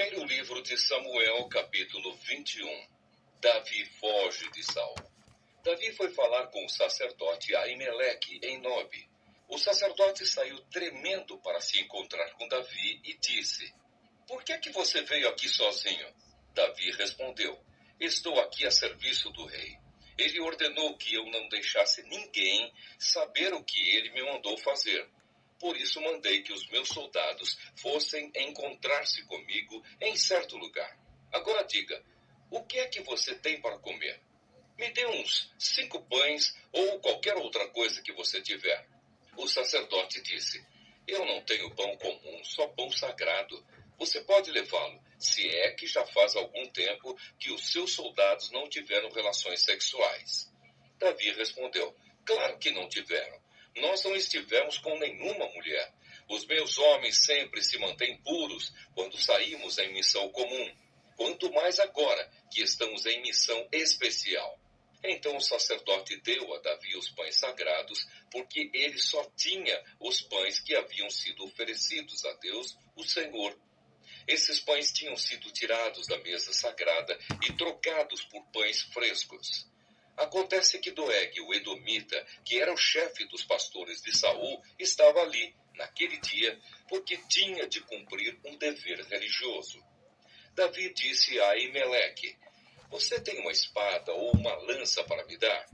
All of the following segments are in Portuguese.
Primeiro livro de Samuel, capítulo 21. Davi foge de Saul. Davi foi falar com o sacerdote Aimeleque em Nobe. O sacerdote saiu tremendo para se encontrar com Davi e disse: "Por que é que você veio aqui sozinho?" Davi respondeu: "Estou aqui a serviço do rei. Ele ordenou que eu não deixasse ninguém saber o que ele me mandou fazer. Por isso mandei que os meus soldados fossem encontrar-se comigo em certo lugar. Agora diga, o que é que você tem para comer? Me dê uns 5 pães ou qualquer outra coisa que você tiver." O sacerdote disse: "Eu não tenho pão comum, só pão sagrado. Você pode levá-lo, se é que já faz algum tempo que os seus soldados não tiveram relações sexuais." Davi respondeu: "Claro que não tiveram. Nós não estivemos com nenhuma mulher. Os meus homens sempre se mantêm puros quando saímos em missão comum. Quanto mais agora que estamos em missão especial." Então o sacerdote deu a Davi os pães sagrados, porque ele só tinha os pães que haviam sido oferecidos a Deus, o Senhor. Esses pães tinham sido tirados da mesa sagrada e trocados por pães frescos. Acontece que Doeg, o edomita, que era o chefe dos pastores de Saul, estava ali, naquele dia, porque tinha de cumprir um dever religioso. Davi disse a Aimeleque: "Você tem uma espada ou uma lança para me dar?"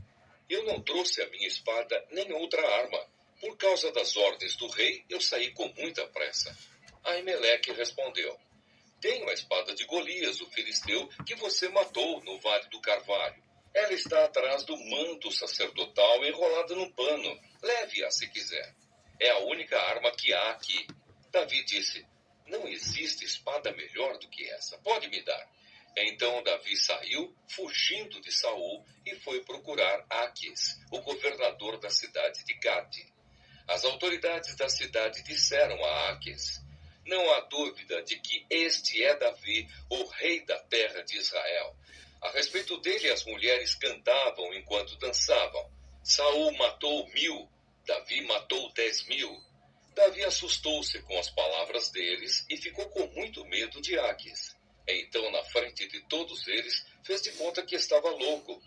"Eu não trouxe a minha espada nem outra arma. Por causa das ordens do rei, eu saí com muita pressa." Aimeleque respondeu: "Tenho a espada de Golias, o filisteu, que você matou no Vale do Carvalho. Ela está atrás do manto sacerdotal enrolada num pano. Leve-a se quiser. É a única arma que há aqui." Davi disse: "Não existe espada melhor do que essa. Pode me dar." Então Davi saiu, fugindo de Saul, e foi procurar Aquis, o governador da cidade de Gate. As autoridades da cidade disseram a Aquis: "Não há dúvida de que este é Davi, o rei da terra de Israel. A respeito dele, as mulheres cantavam enquanto dançavam. Saul matou 1000, Davi matou 10.000. Davi assustou-se com as palavras deles e ficou com muito medo de Aquis. Então, na frente de todos eles, fez de conta que estava louco.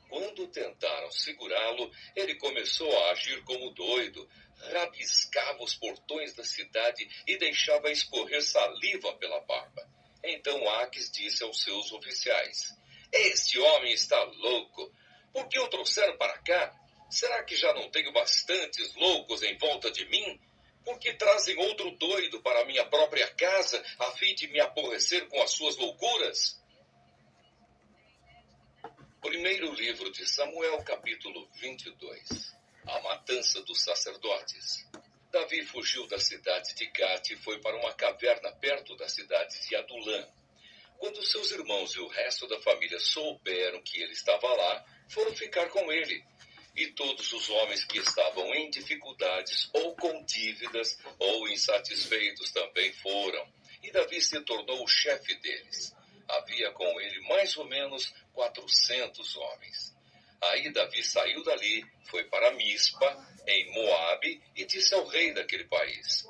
Quando tentaram segurá-lo, ele começou a agir como doido, rabiscava os portões da cidade e deixava escorrer saliva pela barba. Então Aquis disse aos seus oficiais: "Este homem está louco. Por que o trouxeram para cá? Será que já não tenho bastantes loucos em volta de mim? Por que trazem outro doido para minha própria casa, a fim de me aborrecer com as suas loucuras?" Primeiro livro de Samuel, capítulo 22. A matança dos sacerdotes. Davi fugiu da cidade de Gate e foi para uma caverna perto da cidade de Adulã. Quando seus irmãos e o resto da família souberam que ele estava lá, foram ficar com ele. E todos os homens que estavam em dificuldades, ou com dívidas, ou insatisfeitos também foram. E Davi se tornou o chefe deles. Havia com ele mais ou menos 400 homens. Aí Davi saiu dali, foi para Mispa, em Moabe, e disse ao rei daquele país: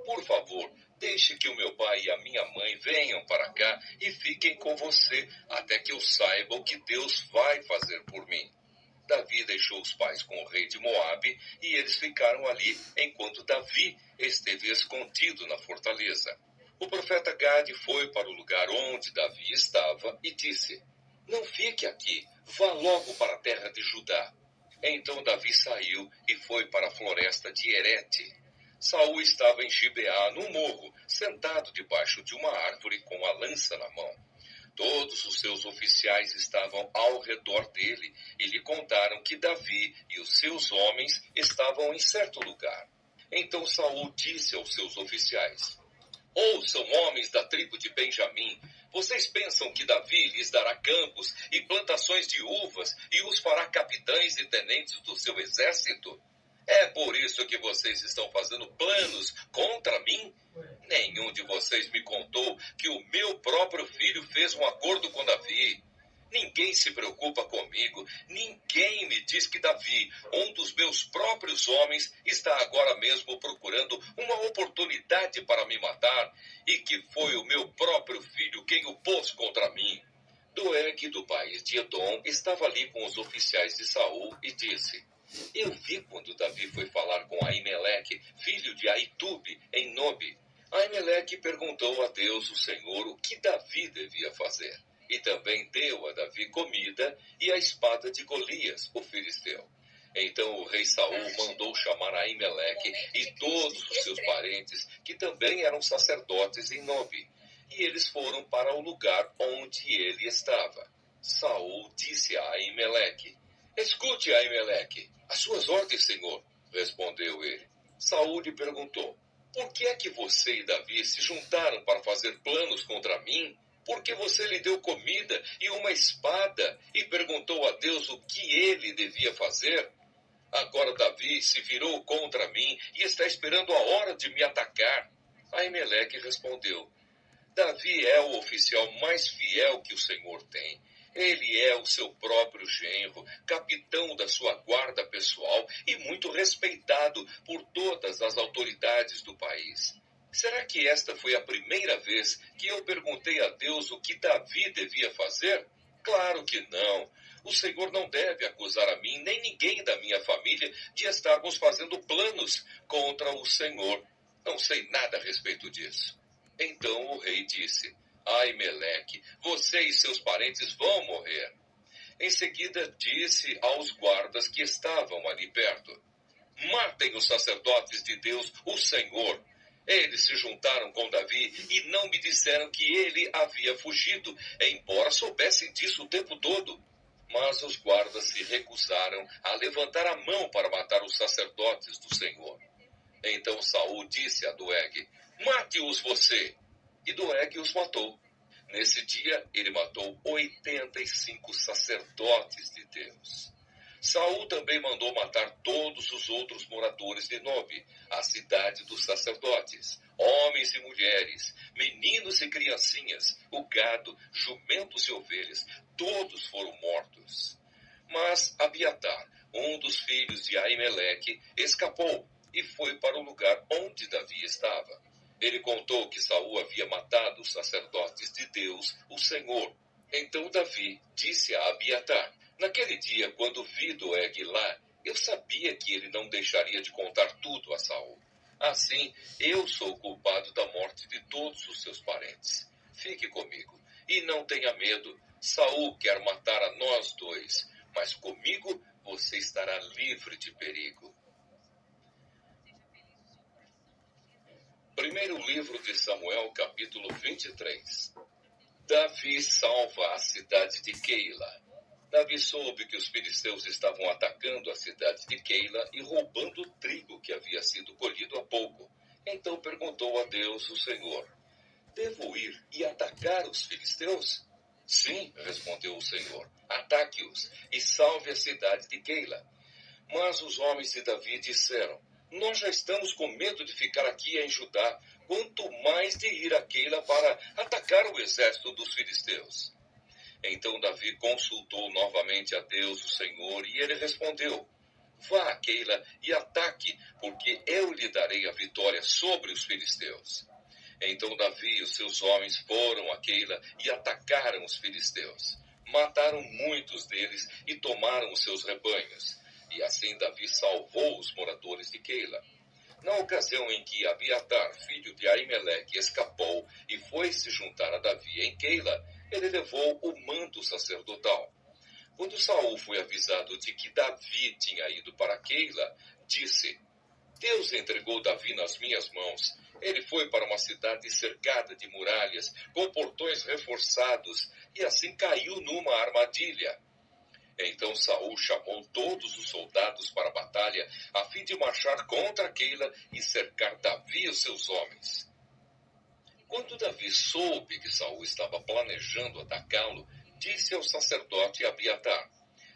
"Por favor, deixe que o meu pai e a minha mãe venham para cá e fiquem com você, até que eu saiba o que Deus vai fazer por mim." Davi deixou os pais com o rei de Moabe e eles ficaram ali enquanto Davi esteve escondido na fortaleza. O profeta Gade foi para o lugar onde Davi estava e disse: "Não fique aqui, vá logo para a terra de Judá." Então Davi saiu e foi para a floresta de Herete. Saul estava em Gibeá, no morro, sentado debaixo de uma árvore com a lança na mão. Todos os seus oficiais estavam ao redor dele e lhe contaram que Davi e os seus homens estavam em certo lugar. Então Saul disse aos seus oficiais: "Ouçam, homens da tribo de Benjamim, vocês pensam que Davi lhes dará campos e plantações de uvas e os fará capitães e tenentes do seu exército? É por isso que vocês estão fazendo planos contra mim? Nenhum de vocês me contou que o meu próprio filho fez um acordo com Davi. Ninguém se preocupa comigo, ninguém me diz que Davi, um dos meus próprios homens, está agora mesmo procurando uma oportunidade para me matar. e que foi o meu próprio filho quem o pôs contra mim. Doeg, do país de Edom, estava ali com os oficiais de Saul e disse: Eu vi quando Davi foi falar com Aimeleque, filho de Aitube, em Nobe. Aimeleque perguntou a Deus, o Senhor, o que Davi devia fazer. E também deu a Davi comida e a espada de Golias, o filisteu. Então o rei Saul mandou chamar Aimeleque e todos os seus parentes, que também eram sacerdotes em Nobe. E eles foram para o lugar onde ele estava. Saul disse a Aimeleque: Escute, Aimeleque, as suas ordens, senhor, respondeu ele. Saul lhe perguntou: Por que é que você e Davi se juntaram para fazer planos contra mim? Porque você lhe deu comida e uma espada e perguntou a Deus o que ele devia fazer? Agora Davi se virou contra mim e está esperando a hora de me atacar. Aimeleque respondeu: Davi é o oficial mais fiel que o Senhor tem. Ele é o seu próprio genro, capitão da sua guarda pessoal e muito respeitado por todas as autoridades do país. Será que esta foi a primeira vez que eu perguntei a Deus o que Davi devia fazer? Claro que não. O Senhor não deve acusar a mim nem ninguém da minha família de estarmos fazendo planos contra o Senhor. Não sei nada a respeito disso. Então o rei disse: Aimeleque, você e seus parentes vão morrer. Em seguida disse aos guardas que estavam ali perto: Matem os sacerdotes de Deus, o Senhor. Eles se juntaram com Davi e não me disseram que ele havia fugido, embora soubessem disso o tempo todo. Mas os guardas se recusaram a levantar a mão para matar os sacerdotes do Senhor. Então Saul disse a Doeg: Mate-os você. E Doeg os matou. Nesse dia, ele matou 85 sacerdotes de Deus. Saul também mandou matar todos os outros moradores de Nobe, a cidade dos sacerdotes, homens e mulheres, meninos e criancinhas, o gado, jumentos e ovelhas, todos foram mortos. Mas Abiatar, um dos filhos de Aimeleque, escapou e foi para o lugar onde Davi estava. Ele contou que Saul havia matado os sacerdotes de Deus, o Senhor. Então Davi disse a Abiatar: Naquele dia, quando vi Doeg lá, eu sabia que ele não deixaria de contar tudo a Saul. Assim, eu sou culpado da morte de todos os seus parentes. Fique comigo e não tenha medo. Saul quer matar a nós dois, mas comigo você estará livre de perigo. Primeiro livro de Samuel, capítulo 23. Davi salva a cidade de Keila. Davi soube que os filisteus estavam atacando a cidade de Keila e roubando o trigo que havia sido colhido há pouco. Então perguntou a Deus, o Senhor: Devo ir e atacar os filisteus? Sim, respondeu o Senhor, ataque-os e salve a cidade de Keila. Mas os homens de Davi disseram: Nós já estamos com medo de ficar aqui em Judá, quanto mais de ir a Keila para atacar o exército dos filisteus. Então Davi consultou novamente a Deus, o Senhor, e ele respondeu: Vá a Keila e ataque, porque eu lhe darei a vitória sobre os filisteus. Então Davi e os seus homens foram a Keila e atacaram os filisteus. Mataram muitos deles e tomaram os seus rebanhos. E assim Davi salvou os moradores de Keila. Na ocasião em que Abiatar, filho de Aimeleque, escapou e foi se juntar a Davi em Keila, ele levou o manto sacerdotal. Quando Saul foi avisado de que Davi tinha ido para Keila, disse: Deus entregou Davi nas minhas mãos. Ele foi para uma cidade cercada de muralhas, com portões reforçados, e assim caiu numa armadilha. Então Saul chamou todos os soldados para a batalha, a fim de marchar contra Keila e cercar Davi e os seus homens. Quando Davi soube que Saul estava planejando atacá-lo, disse ao sacerdote Abiatar: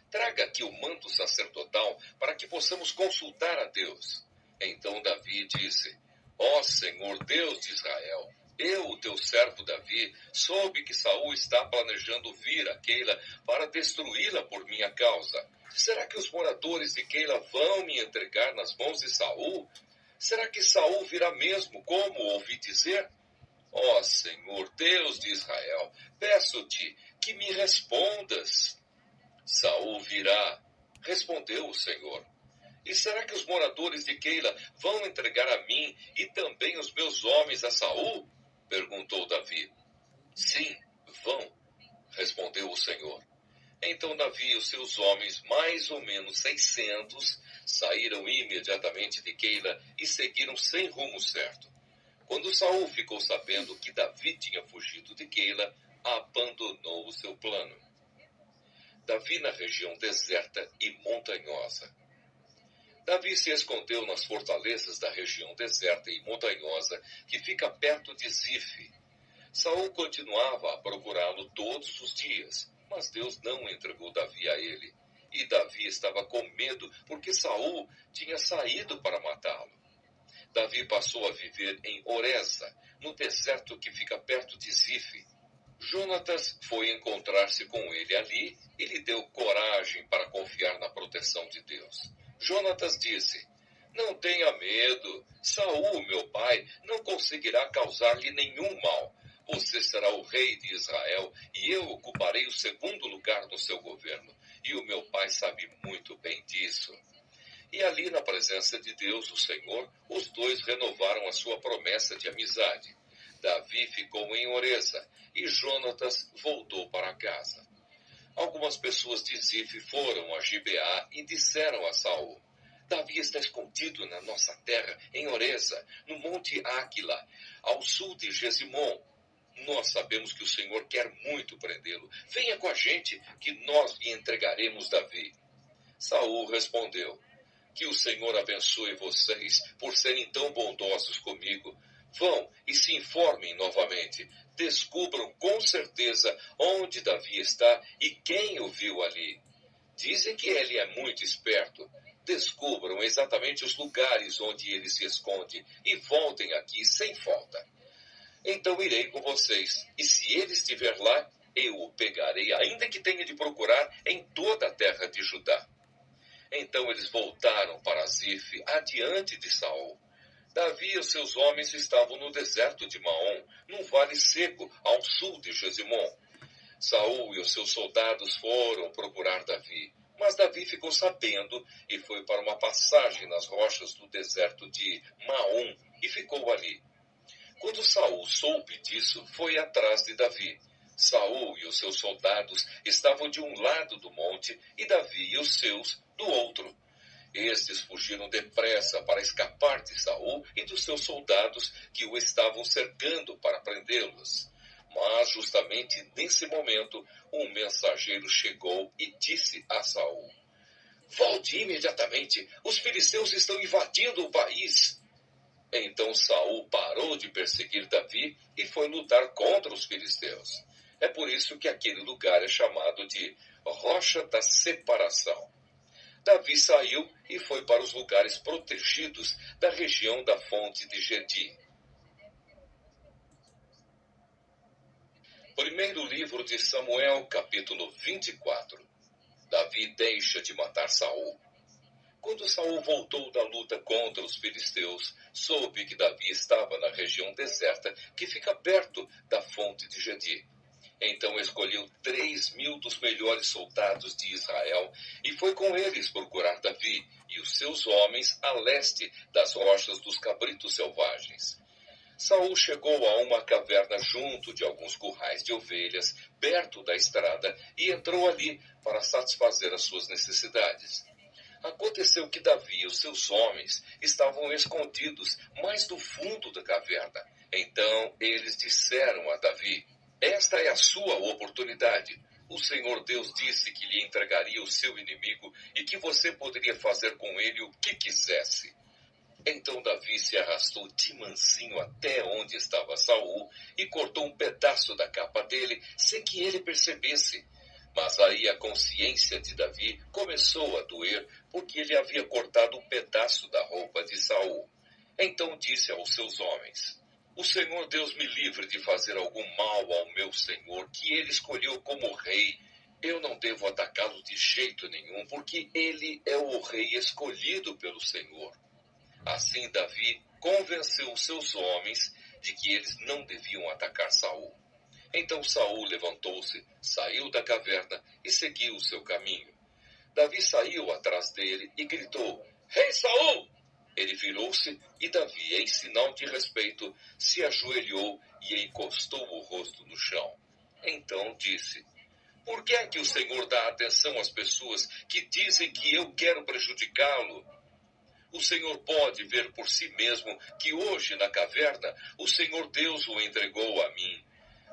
Traga aqui o manto sacerdotal para que possamos consultar a Deus. Então Davi disse: Ó Senhor Deus de Israel, eu, o teu servo Davi, soube que Saul está planejando vir a Keila para destruí-la por minha causa. Será que os moradores de Keila vão me entregar nas mãos de Saul? Será que Saul virá mesmo, como ouvi dizer? Ó Senhor, Deus de Israel, peço-te que me respondas. Saul virá, respondeu o Senhor. E será que os moradores de Keila vão entregar a mim e também os meus homens a Saul? Perguntou Davi. Sim, vão, respondeu o Senhor. Então Davi e os seus homens, mais ou menos 600, saíram imediatamente de Keila e seguiram sem rumo certo. Quando Saul ficou sabendo que Davi tinha fugido de Keila, abandonou o seu plano. Davi na região deserta e montanhosa. Davi se escondeu nas fortalezas da região deserta e montanhosa que fica perto de Zife. Saul continuava a procurá-lo todos os dias, mas Deus não entregou Davi a ele. E Davi estava com medo porque Saul tinha saído para matá-lo. Davi passou a viver em Oreza, no deserto que fica perto de Zife. Jonatas foi encontrar-se com ele ali e lhe deu coragem para confiar na proteção de Deus. Jonatas disse: Não tenha medo, Saul, meu pai, não conseguirá causar-lhe nenhum mal. Você será o rei de Israel e eu ocuparei o segundo lugar no seu governo. E o meu pai sabe muito bem disso. E ali na presença de Deus, o Senhor, os dois renovaram a sua promessa de amizade. Davi ficou em Oreza e Jonatas voltou para casa. Algumas pessoas de Zife foram a Gibeá e disseram a Saul: Davi está escondido na nossa terra, em Oreza, no monte Áquila, ao sul de Gesimon. Nós sabemos que o Senhor quer muito prendê-lo. Venha com a gente, que nós lhe entregaremos Davi. Saul respondeu: Que o Senhor abençoe vocês por serem tão bondosos comigo. Vão e se informem novamente. Descubram com certeza onde Davi está e quem o viu ali. Dizem que ele é muito esperto. Descubram exatamente os lugares onde ele se esconde e voltem aqui sem falta. Então irei com vocês, e se ele estiver lá, eu o pegarei, ainda que tenha de procurar em toda a terra de Judá. Então eles voltaram para Zife, adiante de Saul. Davi e os seus homens estavam no deserto de Maom, num vale seco ao sul de Gesimon. Saul e os seus soldados foram procurar Davi, mas Davi ficou sabendo e foi para uma passagem nas rochas do deserto de Maom e ficou ali. Quando Saul soube disso, foi atrás de Davi. Saul e os seus soldados estavam de um lado do monte e Davi e os seus do outro. Estes fugiram depressa para escapar de Saul e dos seus soldados que o estavam cercando para prendê-los. Mas justamente nesse momento, um mensageiro chegou e disse a Saul: Volte imediatamente, os filisteus estão invadindo o país. Então Saul parou de perseguir Davi e foi lutar contra os filisteus. É por isso que aquele lugar é chamado de Rocha da Separação. Davi saiu e foi para os lugares protegidos da região da fonte de Gedi. Primeiro livro de Samuel, capítulo 24. Davi deixa de matar Saul. Quando Saul voltou da luta contra os filisteus, soube que Davi estava na região deserta que fica perto da fonte de Gedi. Então escolheu 3.000 dos melhores soldados de Israel e foi com eles procurar Davi e os seus homens a leste das rochas dos cabritos selvagens. Saul chegou a uma caverna junto de alguns currais de ovelhas, perto da estrada, e entrou ali para satisfazer as suas necessidades. Aconteceu que Davi e os seus homens estavam escondidos mais no fundo da caverna. Então eles disseram a Davi: Esta é a sua oportunidade. O Senhor Deus disse que lhe entregaria o seu inimigo e que você poderia fazer com ele o que quisesse. Então Davi se arrastou de mansinho até onde estava Saul e cortou um pedaço da capa dele sem que ele percebesse. Mas aí a consciência de Davi começou a doer porque ele havia cortado um pedaço da roupa de Saul. Então disse aos seus homens: O Senhor Deus me livre de fazer algum mal ao meu senhor, que ele escolheu como rei. Eu não devo atacá-lo de jeito nenhum, porque ele é o rei escolhido pelo Senhor. Assim Davi convenceu os seus homens, de que eles não deviam atacar Saul. Então Saul levantou-se, saiu da caverna e seguiu o seu caminho. Davi saiu atrás dele e gritou: Rei Saul! Ele virou-se e Davi, em sinal de respeito, se ajoelhou e encostou o rosto no chão. Então disse: Por que é que o Senhor dá atenção às pessoas que dizem que eu quero prejudicá-lo? O Senhor pode ver por si mesmo que hoje na caverna o Senhor Deus o entregou a mim.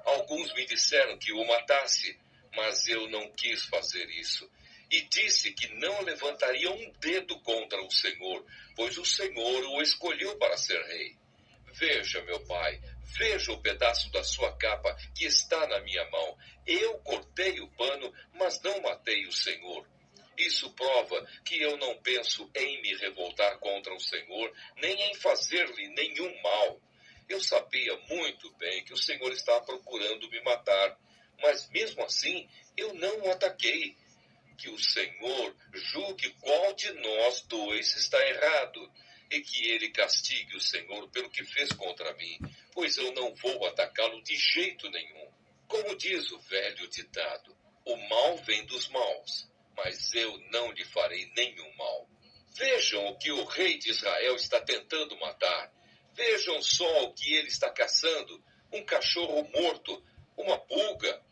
Alguns me disseram que o matasse, mas eu não quis fazer isso. E disse que não levantaria um dedo contra o Senhor, pois o Senhor o escolheu para ser rei. Veja, meu pai, veja o pedaço da sua capa que está na minha mão. Eu cortei o pano, mas não matei o Senhor. Isso prova que eu não penso em me revoltar contra o Senhor, nem em fazer-lhe nenhum mal. Eu sabia muito bem que o Senhor estava procurando me matar, mas mesmo assim eu não o ataquei. Que o Senhor julgue qual de nós dois está errado, e que ele castigue o Senhor pelo que fez contra mim, pois eu não vou atacá-lo de jeito nenhum. Como diz o velho ditado, o mal vem dos maus, mas eu não lhe farei nenhum mal. Vejam o que o rei de Israel está tentando matar. Vejam só o que ele está caçando, um cachorro morto, uma pulga.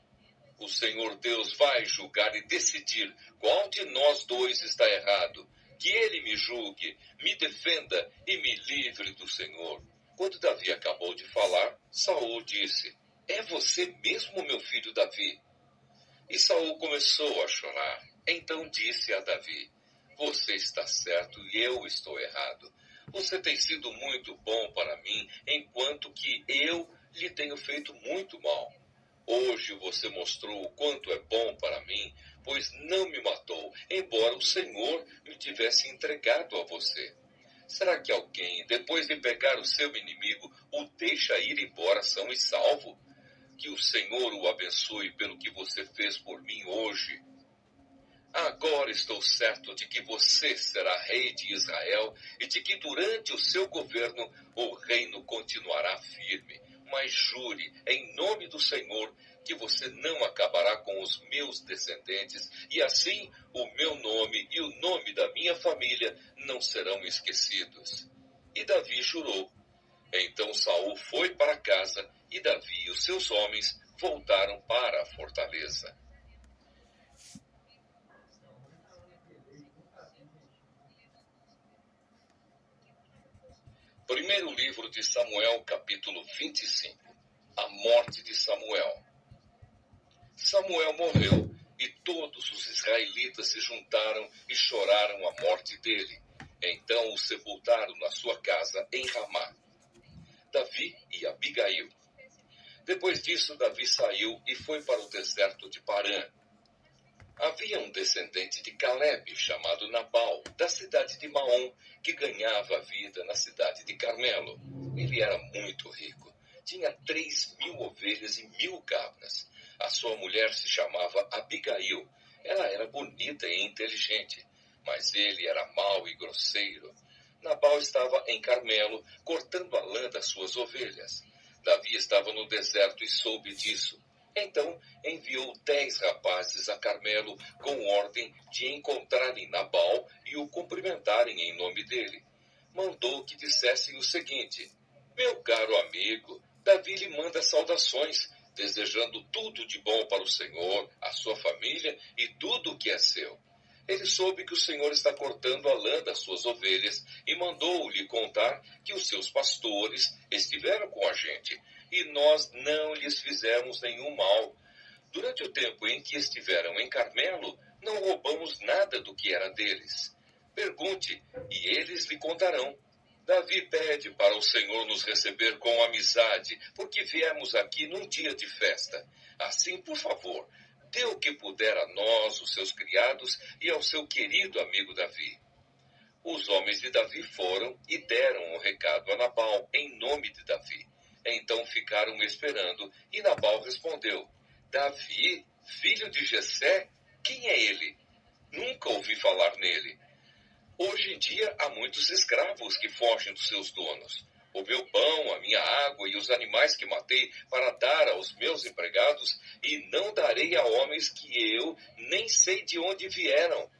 O Senhor Deus vai julgar e decidir qual de nós dois está errado. Que ele me julgue, me defenda e me livre do Senhor. Quando Davi acabou de falar, Saul disse: É você mesmo, meu filho Davi? E Saul começou a chorar. Então disse a Davi: Você está certo e eu estou errado. Você tem sido muito bom para mim, enquanto que eu lhe tenho feito muito mal. Hoje você mostrou o quanto é bom para mim, pois não me matou, embora o Senhor me tivesse entregado a você. Será que alguém, depois de pegar o seu inimigo, o deixa ir embora são e salvo? Que o Senhor o abençoe pelo que você fez por mim hoje. Agora estou certo de que você será rei de Israel e de que durante o seu governo o reino continuará firme. Mas jure, em nome do Senhor, que você não acabará com os meus descendentes, e assim o meu nome e o nome da minha família não serão esquecidos. E Davi jurou. Então Saul foi para casa, e Davi e os seus homens voltaram para a fortaleza. Primeiro livro de Samuel, capítulo 25. A morte de Samuel. Samuel morreu, e todos os israelitas se juntaram e choraram a morte dele. Então o sepultaram na sua casa em Ramá. Davi e Abigail. Depois disso, Davi saiu e foi para o deserto de Parã. Havia um descendente de Caleb, chamado Nabal, da cidade de Maom, que ganhava a vida na cidade de Carmelo. Ele era muito rico. Tinha 3.000 ovelhas e 1.000 cabras. A sua mulher se chamava Abigail. Ela era bonita e inteligente, mas ele era mau e grosseiro. Nabal estava em Carmelo, cortando a lã das suas ovelhas. Davi estava no deserto e soube disso. Então enviou 10 rapazes a Carmelo com ordem de encontrarem Nabal e o cumprimentarem em nome dele. Mandou que dissessem o seguinte: Meu caro amigo, Davi lhe manda saudações, desejando tudo de bom para o Senhor, a sua família e tudo o que é seu. Ele soube que o Senhor está cortando a lã das suas ovelhas e mandou-lhe contar que os seus pastores estiveram com a gente e nós não lhes fizemos nenhum mal. Durante o tempo em que estiveram em Carmelo, não roubamos nada do que era deles. Pergunte, e eles lhe contarão. Davi pede para o Senhor nos receber com amizade, porque viemos aqui num dia de festa. Assim, por favor, dê o que puder a nós, os seus criados, e ao seu querido amigo Davi. Os homens de Davi foram e deram o recado a Nabal em nome de Davi. Então ficaram esperando, e Nabal respondeu: Davi, filho de Jessé, quem é ele? Nunca ouvi falar nele. Hoje em dia há muitos escravos que fogem dos seus donos. o meu pão, a minha água e os animais que matei para dar aos meus empregados, e não darei a homens que eu nem sei de onde vieram.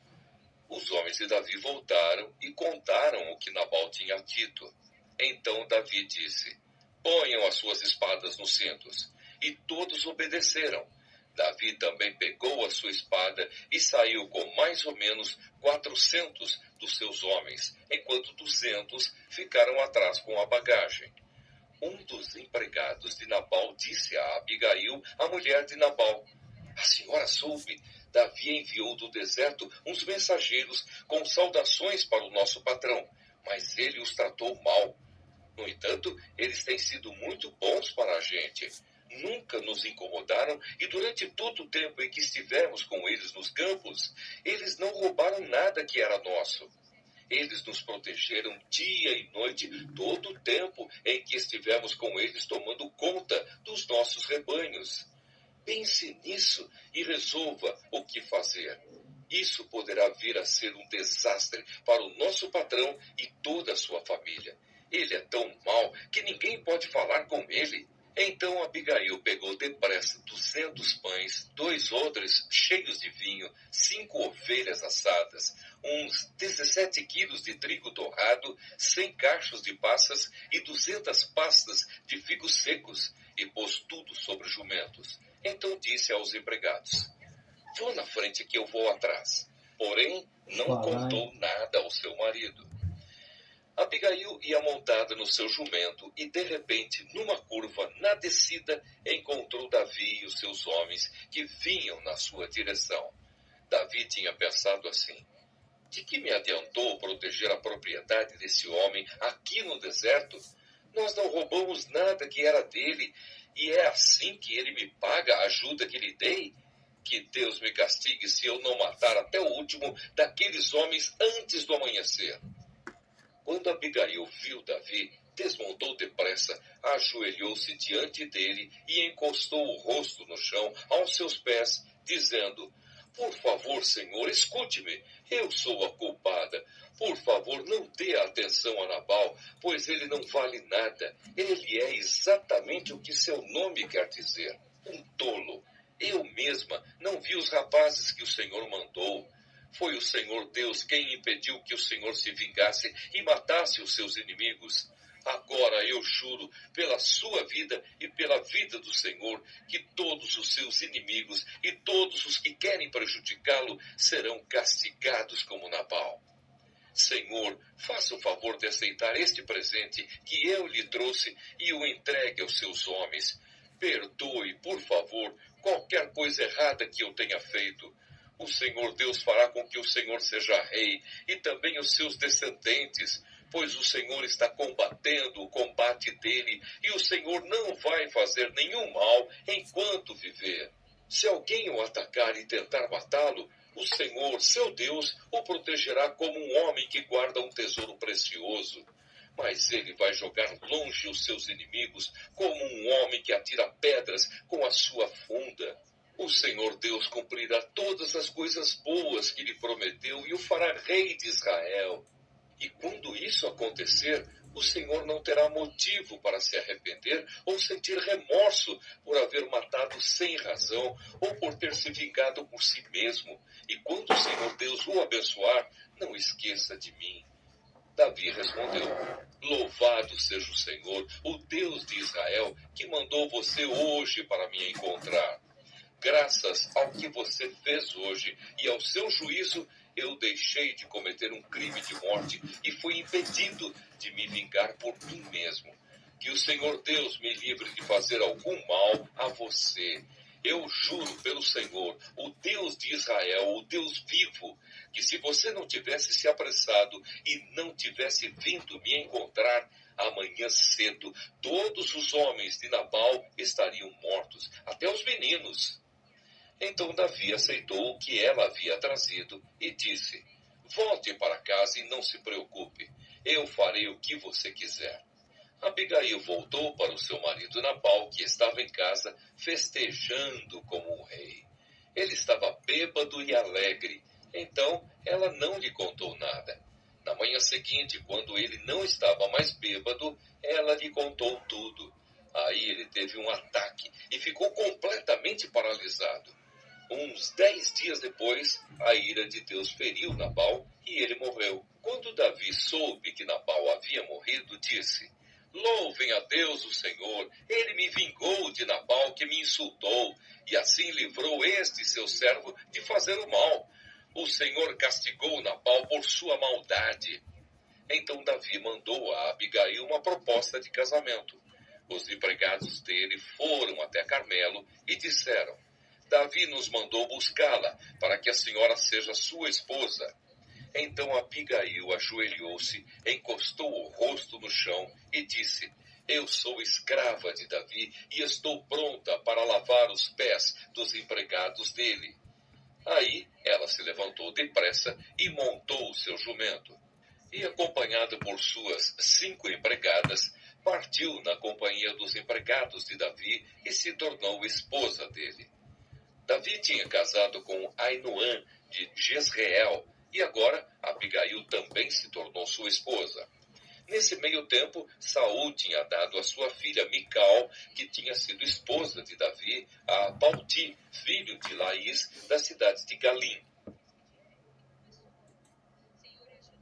Os homens de Davi voltaram e contaram o que Nabal tinha dito. Então Davi disse: ponham as suas espadas nos cintos. E todos obedeceram. Davi também pegou a sua espada e saiu com mais ou menos 400 dos seus homens, enquanto 200 ficaram atrás com a bagagem. Um dos empregados de Nabal disse a Abigail, a mulher de Nabal: a senhora soube? Davi enviou do deserto uns mensageiros com saudações para o nosso patrão, mas ele os tratou mal. No entanto, eles têm sido muito bons para a gente. Nunca nos incomodaram e durante todo o tempo em que estivemos com eles nos campos, eles não roubaram nada que era nosso. Eles nos protegeram dia e noite todo o tempo em que estivemos com eles tomando conta dos nossos rebanhos. Pense nisso e resolva o que fazer. Isso poderá vir a ser um desastre para o nosso patrão e toda a sua família. Ele é tão mau que ninguém pode falar com ele. Então Abigail pegou depressa 200 pães, 2 odres cheios de vinho, 5 ovelhas assadas, uns 17 quilos de trigo torrado, 100 cachos de passas e 200 pastas de figos secos, e pôs tudo sobre jumentos. Então disse aos empregados: vou na frente que eu vou atrás. Porém, não contou nada ao seu marido. Abigail ia montada no seu jumento e, de repente, numa curva, na descida, encontrou Davi e os seus homens que vinham na sua direção. Davi tinha pensado assim: de que me adiantou proteger a propriedade desse homem aqui no deserto? Nós não roubamos nada que era dele, e é assim que ele me paga a ajuda que lhe dei? Que Deus me castigue se eu não matar até o último daqueles homens antes do amanhecer. Quando Abigail viu Davi, desmontou depressa, ajoelhou-se diante dele e encostou o rosto no chão aos seus pés, dizendo: por favor, Senhor, escute-me. Eu sou a culpada. Por favor, não dê atenção a Nabal, pois ele não vale nada. Ele é exatamente o que seu nome quer dizer: um tolo. Eu mesma não vi os rapazes que o Senhor mandou. Foi o Senhor Deus quem impediu que o Senhor se vingasse e matasse os seus inimigos. Agora eu juro, pela sua vida e pela vida do Senhor, que todos os seus inimigos e todos os que querem prejudicá-lo serão castigados como Nabal. Senhor, faça o favor de aceitar este presente que eu lhe trouxe e o entregue aos seus homens. Perdoe, por favor, qualquer coisa errada que eu tenha feito. O Senhor Deus fará com que o Senhor seja rei e também os seus descendentes, pois o Senhor está combatendo o combate dele e o Senhor não vai fazer nenhum mal enquanto viver. Se alguém o atacar e tentar matá-lo, o Senhor, seu Deus, o protegerá como um homem que guarda um tesouro precioso. Mas ele vai jogar longe os seus inimigos, como um homem que atira pedras com a sua funda. O Senhor Deus cumprirá todas as coisas boas que lhe prometeu e o fará rei de Israel. E quando isso acontecer, o Senhor não terá motivo para se arrepender ou sentir remorso por haver matado sem razão ou por ter se vingado por si mesmo. E quando o Senhor Deus o abençoar, não esqueça de mim. Davi respondeu: louvado seja o Senhor, o Deus de Israel, que mandou você hoje para me encontrar. Graças ao que você fez hoje e ao seu juízo, eu deixei de cometer um crime de morte e fui impedido de me vingar por mim mesmo. Que o Senhor Deus me livre de fazer algum mal a você. Eu juro pelo Senhor, o Deus de Israel, o Deus vivo, que se você não tivesse se apressado e não tivesse vindo me encontrar, amanhã cedo todos os homens de Nabal estariam mortos, até os meninos. Então Davi aceitou o que ela havia trazido e disse: volte para casa e não se preocupe, eu farei o que você quiser. Abigail voltou para o seu marido Nabal, que estava em casa, festejando como um rei. Ele estava bêbado e alegre, então ela não lhe contou nada. Na manhã seguinte, quando ele não estava mais bêbado, ela lhe contou tudo. Aí ele teve um ataque e ficou completamente paralisado. Uns 10 dias depois, a ira de Deus feriu Nabal e ele morreu. Quando Davi soube que Nabal havia morrido, disse: Louvem a Deus o Senhor, ele me vingou de Nabal que me insultou, e assim livrou este seu servo de fazer o mal. O Senhor castigou Nabal por sua maldade. Então Davi mandou a Abigail uma proposta de casamento. Os empregados dele foram até Carmelo e disseram: Davi nos mandou buscá-la para que a senhora seja sua esposa. Então Abigail ajoelhou-se, encostou o rosto no chão e disse: Eu sou escrava de Davi e estou pronta para lavar os pés dos empregados dele. Aí ela se levantou depressa e montou o seu jumento. E, acompanhada por suas 5 empregadas, partiu na companhia dos empregados de Davi e se tornou esposa dele. Davi tinha casado com Ainoã de Jezreel, e agora Abigail também se tornou sua esposa. Nesse meio tempo, Saul tinha dado a sua filha Mical, que tinha sido esposa de Davi, a Balti, filho de Laís, da cidade de Galim.